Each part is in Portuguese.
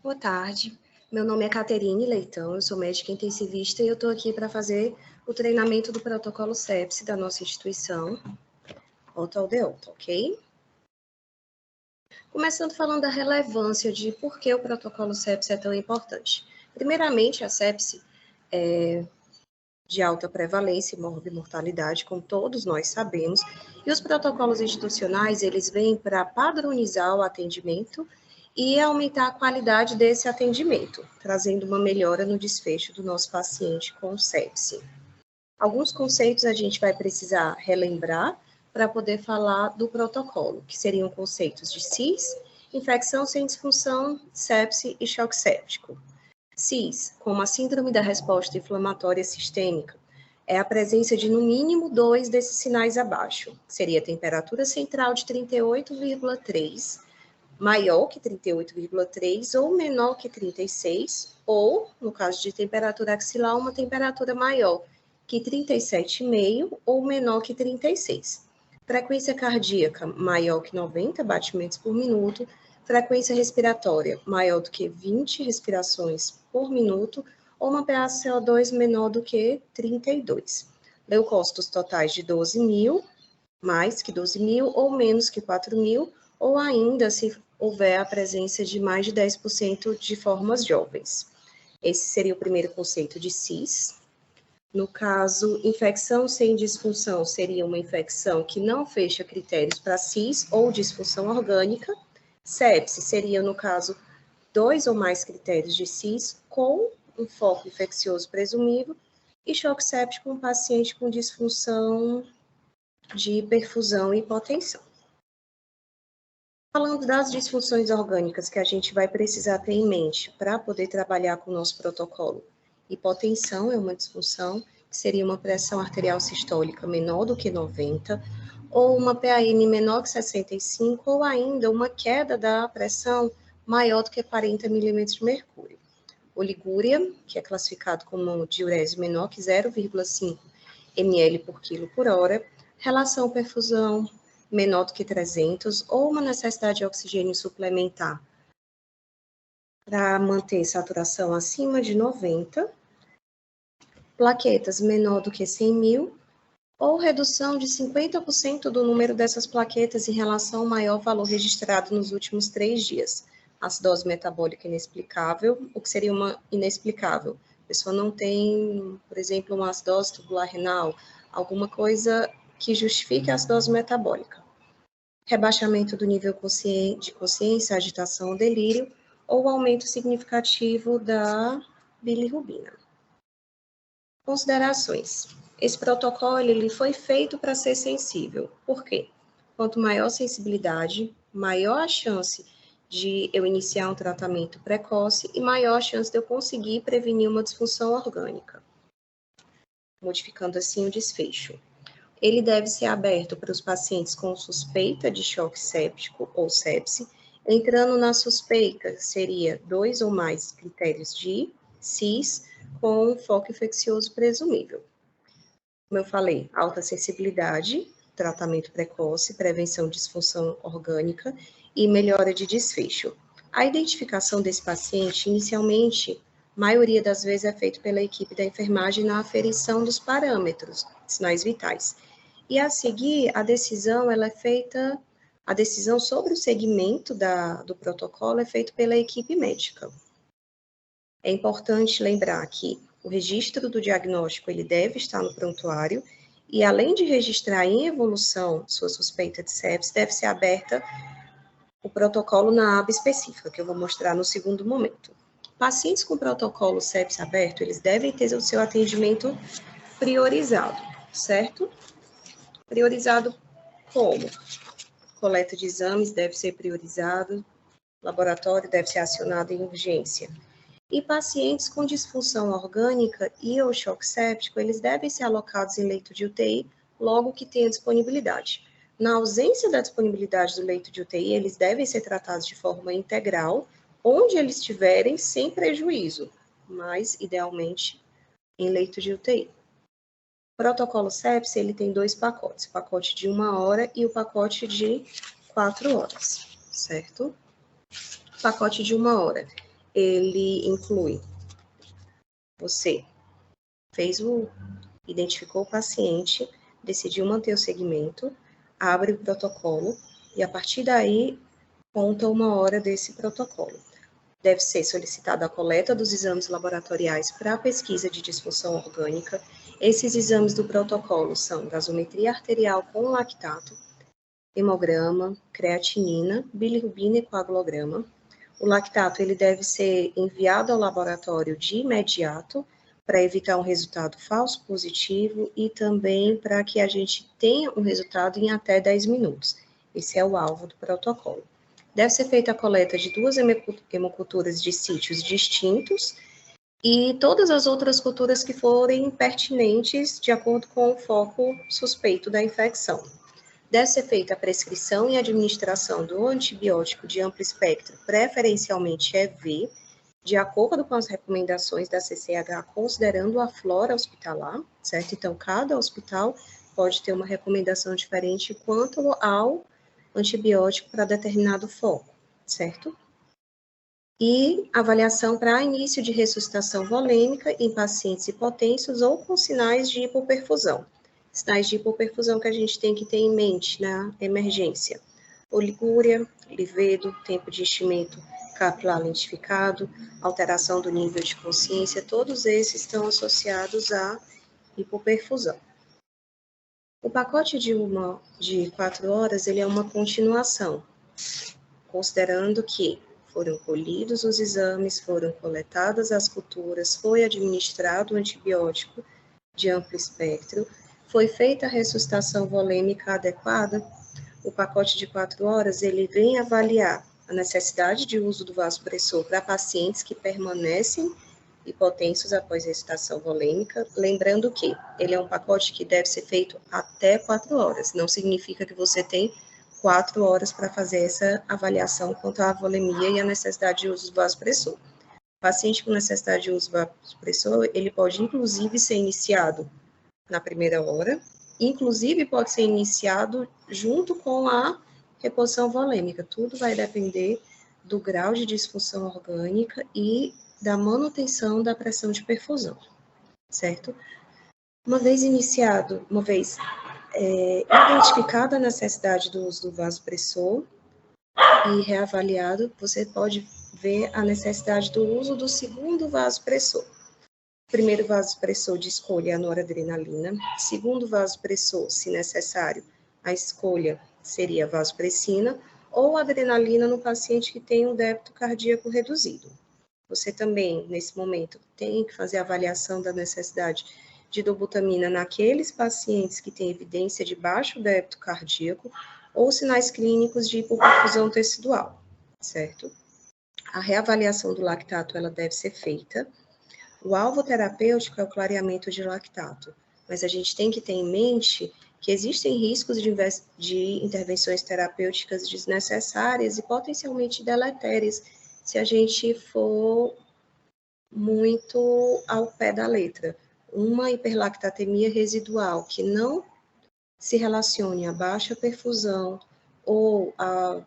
Boa tarde, meu nome é Caterine Leitão, eu sou médica intensivista e eu estou aqui para fazer o treinamento do protocolo sepsi da nossa instituição, Otto, ok? Começando falando da relevância de por que o protocolo sepsi é tão importante. Primeiramente, a sepsi é de alta prevalência e morbimortalidade, como todos nós sabemos, e os protocolos institucionais, eles vêm para padronizar o atendimento e aumentar a qualidade desse atendimento, trazendo uma melhora no desfecho do nosso paciente com sepse. Alguns conceitos a gente vai precisar relembrar para poder falar do protocolo, que seriam conceitos de CIS, infecção sem disfunção, sepse e choque séptico. CIS, como a síndrome da resposta inflamatória sistêmica, é a presença de no mínimo 2 desses sinais abaixo, que seria a temperatura central de 38,3, maior que 38,3 ou menor que 36, ou, no caso de temperatura axilar, uma temperatura maior que 37,5 ou menor que 36. Frequência cardíaca maior que 90 batimentos por minuto, frequência respiratória maior do que 20 respirações por minuto, ou uma PaCO2 menor do que 32. Leucócitos totais de 12.000, mais que 12.000 ou menos que 4.000, ou ainda se houver a presença de mais de 10% de formas jovens. Esse seria o primeiro conceito de CIS. No caso, infecção sem disfunção seria uma infecção que não fecha critérios para CIS ou disfunção orgânica. Sepse seria, no caso, 2 ou mais critérios de CIS com um foco infeccioso presumível, e choque séptico um paciente com disfunção de perfusão e hipotensão. Falando das disfunções orgânicas que a gente vai precisar ter em mente para poder trabalhar com o nosso protocolo. Hipotensão é uma disfunção, que seria uma pressão arterial sistólica menor do que 90, ou uma PAN menor que 65, ou ainda uma queda da pressão maior do que 40 milímetros de mercúrio. Oligúria, que é classificado como diurese menor que 0,5 ml por quilo por hora, relação perfusão menor do que 300, ou uma necessidade de oxigênio suplementar para manter saturação acima de 90, plaquetas menor do que 100.000, ou redução de 50% do número dessas plaquetas em relação ao maior valor registrado nos últimos 3 dias. Acidose metabólica inexplicável, o que seria uma inexplicável? A pessoa não tem, por exemplo, uma acidose tubular renal, alguma coisa que justifique a acidose metabólica. Rebaixamento do nível de consciência, agitação ou delírio, ou aumento significativo da bilirrubina. Considerações. Esse protocolo ele foi feito para ser sensível. Por quê? Quanto maior a sensibilidade, maior a chance de eu iniciar um tratamento precoce e maior a chance de eu conseguir prevenir uma disfunção orgânica, modificando assim o desfecho. Ele deve ser aberto para os pacientes com suspeita de choque séptico ou sepse. Entrando na suspeita, seria 2 ou mais critérios de CIS com foco infeccioso presumível. Como eu falei, alta sensibilidade, tratamento precoce, prevenção de disfunção orgânica e melhora de desfecho. A identificação desse paciente, inicialmente, maioria das vezes é feita pela equipe da enfermagem na aferição dos parâmetros, sinais vitais. E a seguir, a decisão sobre o segmento do protocolo é feita pela equipe médica. É importante lembrar que o registro do diagnóstico ele deve estar no prontuário e, além de registrar em evolução sua suspeita de sepse, deve ser aberta o protocolo na aba específica, que eu vou mostrar no segundo momento. Pacientes com protocolo sepse aberto, eles devem ter o seu atendimento priorizado, certo? Priorizado como? Coleta de exames deve ser priorizado, laboratório deve ser acionado em urgência. E pacientes com disfunção orgânica e ou choque séptico, eles devem ser alocados em leito de UTI logo que tenha disponibilidade. Na ausência da disponibilidade do leito de UTI, eles devem ser tratados de forma integral, onde eles estiverem, sem prejuízo, mas, idealmente, em leito de UTI. O protocolo sepse, ele tem 2 pacotes, o pacote de 1 hora e o pacote de 4 horas, certo? O pacote de 1 hora. ele inclui você identificou o paciente, decidiu manter o segmento, abre o protocolo e a partir daí conta uma hora desse protocolo. Deve ser solicitada a coleta dos exames laboratoriais para a pesquisa de disfunção orgânica. Esses exames do protocolo são gasometria arterial com lactato, hemograma, creatinina, bilirrubina e coagulograma. O lactato ele deve ser enviado ao laboratório de imediato para evitar um resultado falso positivo e também para que a gente tenha um resultado em até 10 minutos. Esse é o alvo do protocolo. Deve ser feita a coleta de 2 hemoculturas de sítios distintos e todas as outras culturas que forem pertinentes de acordo com o foco suspeito da infecção. Deve ser feita a prescrição e administração do antibiótico de amplo espectro, preferencialmente EV, de acordo com as recomendações da CCH, considerando a flora hospitalar, certo? Então, cada hospital pode ter uma recomendação diferente quanto ao antibiótico para determinado foco, certo? E avaliação para início de ressuscitação volêmica em pacientes hipotensos ou com sinais de hipoperfusão. Sinais de hipoperfusão que a gente tem que ter em mente na emergência: oligúria, livedo, tempo de enchimento capilar lentificado, alteração do nível de consciência, todos esses estão associados à hipoperfusão. O pacote de 4 horas, ele é uma continuação, considerando que foram colhidos os exames, foram coletadas as culturas, foi administrado o antibiótico de amplo espectro, foi feita a ressuscitação volêmica adequada. O pacote de 4 horas, ele vem avaliar a necessidade de uso do vasopressor para pacientes que permanecem hipotensos após a ressuscitação volêmica, lembrando que ele é um pacote que deve ser feito até 4 horas, não significa que você tem 4 horas para fazer essa avaliação quanto à volemia e a necessidade de uso do vasopressor. O paciente com necessidade de uso do vasopressor, ele pode inclusive ser iniciado na primeira hora, inclusive pode ser iniciado junto com a reposição volêmica. Tudo vai depender do grau de disfunção orgânica e da manutenção da pressão de perfusão, certo? Uma vez identificada a necessidade do uso do vasopressor e reavaliado, você pode ver a necessidade do uso do segundo vasopressor. Primeiro vasopressor de escolha é a noradrenalina. Segundo vasopressor, se necessário, a escolha seria a vasopressina ou adrenalina no paciente que tem um débito cardíaco reduzido. Você também, nesse momento, tem que fazer a avaliação da necessidade de dobutamina naqueles pacientes que têm evidência de baixo débito cardíaco ou sinais clínicos de hipoperfusão tecidual, certo? A reavaliação do lactato, ela deve ser feita. O alvo terapêutico é o clareamento de lactato, mas a gente tem que ter em mente que existem riscos de intervenções terapêuticas desnecessárias e potencialmente deletérias se a gente for muito ao pé da letra. Uma hiperlactatemia residual que não se relacione a baixa perfusão ou a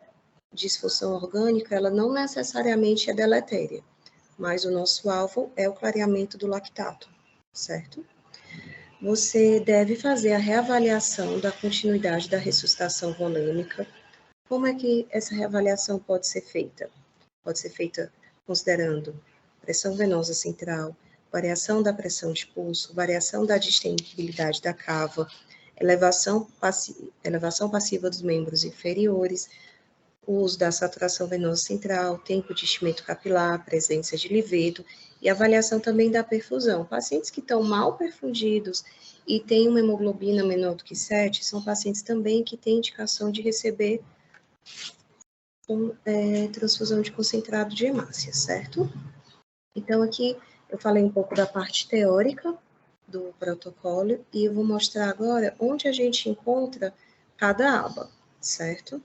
disfunção orgânica, ela não necessariamente é deletéria, mas o nosso alvo é o clareamento do lactato, certo? Você deve fazer a reavaliação da continuidade da ressuscitação volêmica. Como é que essa reavaliação pode ser feita? Pode ser feita considerando pressão venosa central, variação da pressão de pulso, variação da distendibilidade da cava, elevação passiva dos membros inferiores, o uso da saturação venosa central, tempo de enchimento capilar, presença de livedo e avaliação também da perfusão. Pacientes que estão mal perfundidos e têm uma hemoglobina menor do que 7, são pacientes também que têm indicação de receber transfusão de concentrado de hemácia, certo? Então, aqui eu falei um pouco da parte teórica do protocolo e eu vou mostrar agora onde a gente encontra cada aba, certo?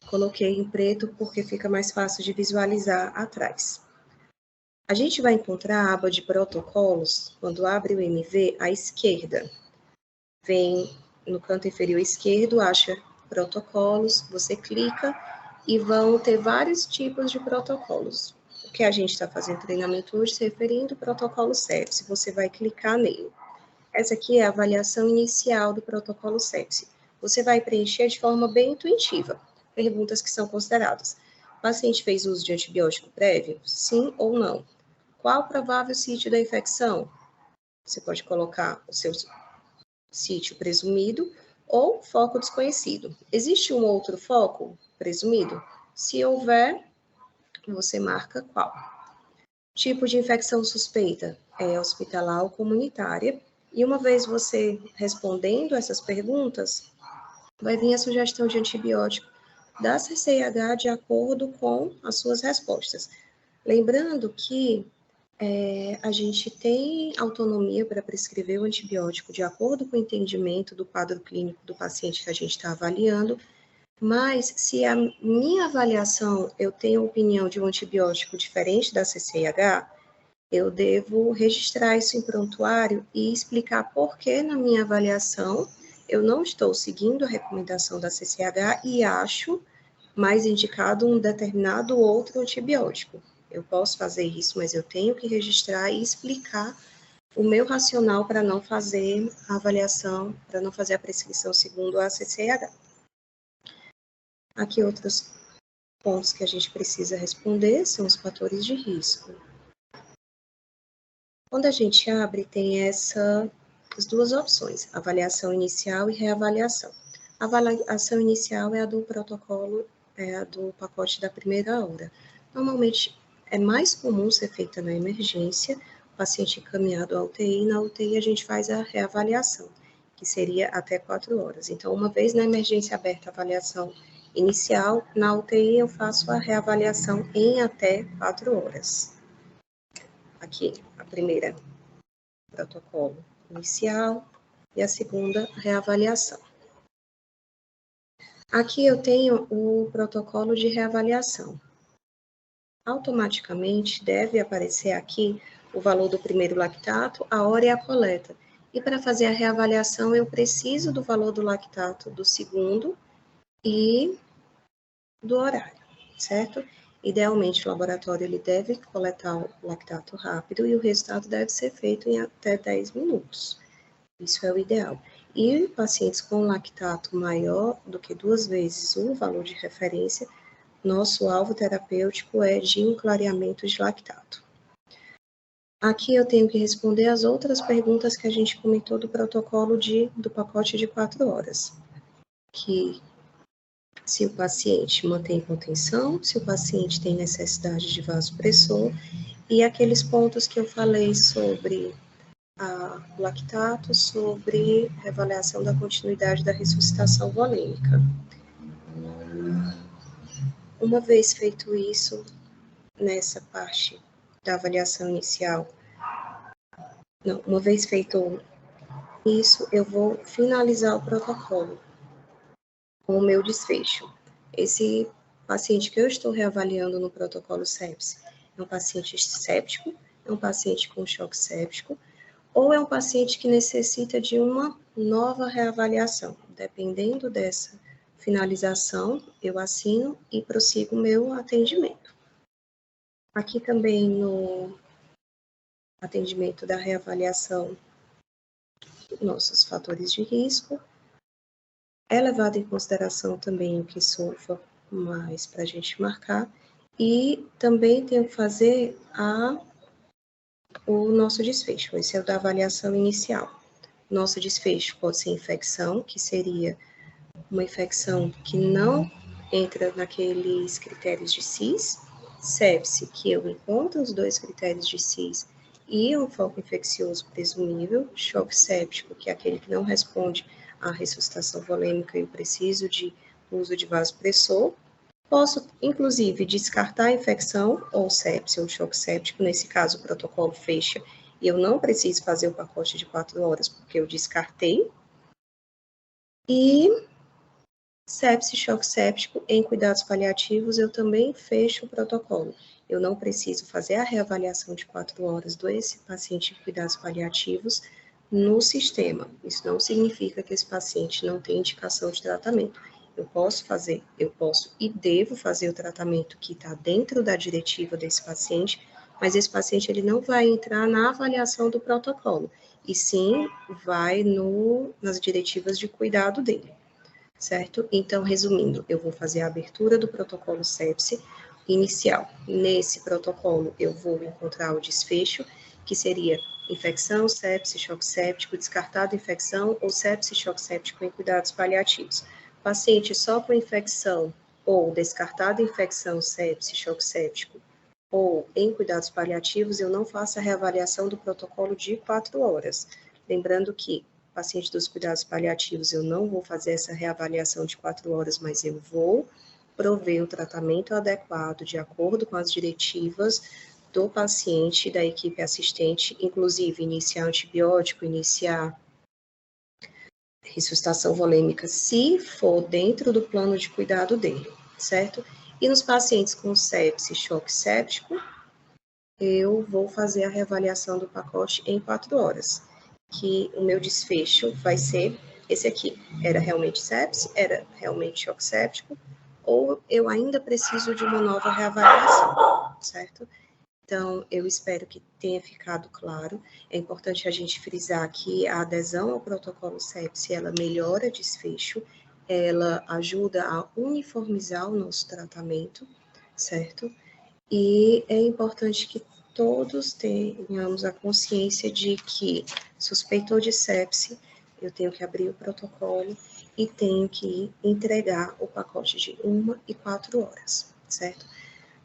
Coloquei em preto porque fica mais fácil de visualizar atrás. A gente vai encontrar a aba de protocolos, quando abre o MV, à esquerda. Vem no canto inferior esquerdo, acha protocolos, você clica e vão ter vários tipos de protocolos. O que a gente está fazendo treinamento hoje se referindo ao protocolo sepsi, você vai clicar nele. Essa aqui é a avaliação inicial do protocolo sepsi. Você vai preencher de forma bem intuitiva, perguntas que são consideradas. O paciente fez uso de antibiótico prévio? Sim ou não? Qual o provável sítio da infecção? Você pode colocar o seu sítio presumido ou foco desconhecido. Existe um outro foco presumido? Se houver, você marca qual. Tipo de infecção suspeita? É hospitalar ou comunitária? E uma vez você respondendo essas perguntas, vai vir a sugestão de antibiótico da CCIH de acordo com as suas respostas. Lembrando que a gente tem autonomia para prescrever o antibiótico de acordo com o entendimento do quadro clínico do paciente que a gente está avaliando, mas se a minha avaliação eu tenho opinião de um antibiótico diferente da CCIH, eu devo registrar isso em prontuário e explicar por que na minha avaliação eu não estou seguindo a recomendação da CCH e acho mais indicado um determinado outro antibiótico. Eu posso fazer isso, mas eu tenho que registrar e explicar o meu racional para não fazer a avaliação, para não fazer a prescrição segundo a CCH. Aqui outros pontos que a gente precisa responder são os fatores de risco. Quando a gente abre, tem as duas opções, avaliação inicial e reavaliação. A avaliação inicial é a do protocolo, é a do pacote da primeira hora. Normalmente, é mais comum ser feita na emergência, o paciente encaminhado à UTI, na UTI a gente faz a reavaliação, que seria até 4 horas. Então, uma vez na emergência aberta a avaliação inicial, na UTI eu faço a reavaliação em até 4 horas. Aqui, a primeira, protocolo inicial, e a segunda, reavaliação. Aqui eu tenho o protocolo de reavaliação. Automaticamente deve aparecer aqui o valor do primeiro lactato, a hora e a coleta. E para fazer a reavaliação, eu preciso do valor do lactato do segundo e do horário, certo? Idealmente, o laboratório ele deve coletar o lactato rápido e o resultado deve ser feito em até 10 minutos. Isso é o ideal. E pacientes com lactato maior do que 2 vezes o valor de referência, nosso alvo terapêutico é de um clareamento de lactato. Aqui eu tenho que responder as outras perguntas que a gente comentou do protocolo do pacote de 4 horas. Que se o paciente mantém contenção, se o paciente tem necessidade de vasopressor, e aqueles pontos que eu falei sobre o lactato, sobre a avaliação da continuidade da ressuscitação volêmica. Uma vez feito isso, nessa parte da avaliação inicial, uma vez feito isso, eu vou finalizar o protocolo com o meu desfecho. Esse paciente que eu estou reavaliando no protocolo sepsi é um paciente séptico, é um paciente com choque séptico, ou é um paciente que necessita de uma nova reavaliação. Dependendo dessa finalização, eu assino e prossigo o meu atendimento. Aqui também no atendimento da reavaliação, nossos fatores de risco, é levado em consideração também o que sofra mais para a gente marcar, e também tenho que fazer o nosso desfecho, esse é o da avaliação inicial. Nosso desfecho pode ser infecção, que seria uma infecção que não entra naqueles critérios de CIS, sepse, que eu encontro os 2 critérios de CIS e um foco infeccioso presumível, choque séptico, que é aquele que não responde à ressuscitação volêmica e eu preciso de uso de vasopressor. Posso, inclusive, descartar a infecção ou sepse ou choque séptico, nesse caso o protocolo fecha e eu não preciso fazer o pacote de 4 horas porque eu descartei. E sepse, choque séptico em cuidados paliativos, eu também fecho o protocolo. Eu não preciso fazer a reavaliação de 4 horas desse paciente em cuidados paliativos no sistema. Isso não significa que esse paciente não tem indicação de tratamento. eu posso e devo fazer o tratamento que está dentro da diretiva desse paciente, mas esse paciente ele não vai entrar na avaliação do protocolo, e sim vai nas diretivas de cuidado dele, certo? Então, resumindo, eu vou fazer a abertura do protocolo sepse inicial. Nesse protocolo, eu vou encontrar o desfecho, que seria infecção, sepse, choque séptico, descartado infecção ou sepse, choque séptico em cuidados paliativos. Paciente só com infecção ou descartado infecção, sepse, choque séptico ou em cuidados paliativos, eu não faço a reavaliação do protocolo de 4 horas. Lembrando que, paciente dos cuidados paliativos, eu não vou fazer essa reavaliação de 4 horas, mas eu vou prover o tratamento adequado de acordo com as diretivas do paciente, da equipe assistente, inclusive iniciar antibiótico, iniciar ressuscitação volêmica, se for dentro do plano de cuidado dele, certo? E nos pacientes com sepse, choque séptico, eu vou fazer a reavaliação do pacote em 4 horas, que o meu desfecho vai ser esse aqui. Era realmente sepse? Era realmente choque séptico? Ou eu ainda preciso de uma nova reavaliação, certo? Então, eu espero que tenha ficado claro. É importante a gente frisar que a adesão ao protocolo sepse, ela melhora desfecho, ela ajuda a uniformizar o nosso tratamento, certo? E é importante que todos tenhamos a consciência de que suspeitou de sepse, eu tenho que abrir o protocolo e tenho que entregar o pacote de 1 e 4 horas, certo?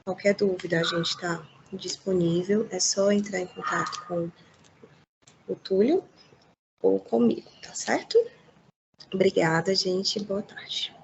Qualquer dúvida, a gente está disponível, é só entrar em contato com o Túlio ou comigo, tá certo? Obrigada, gente, boa tarde.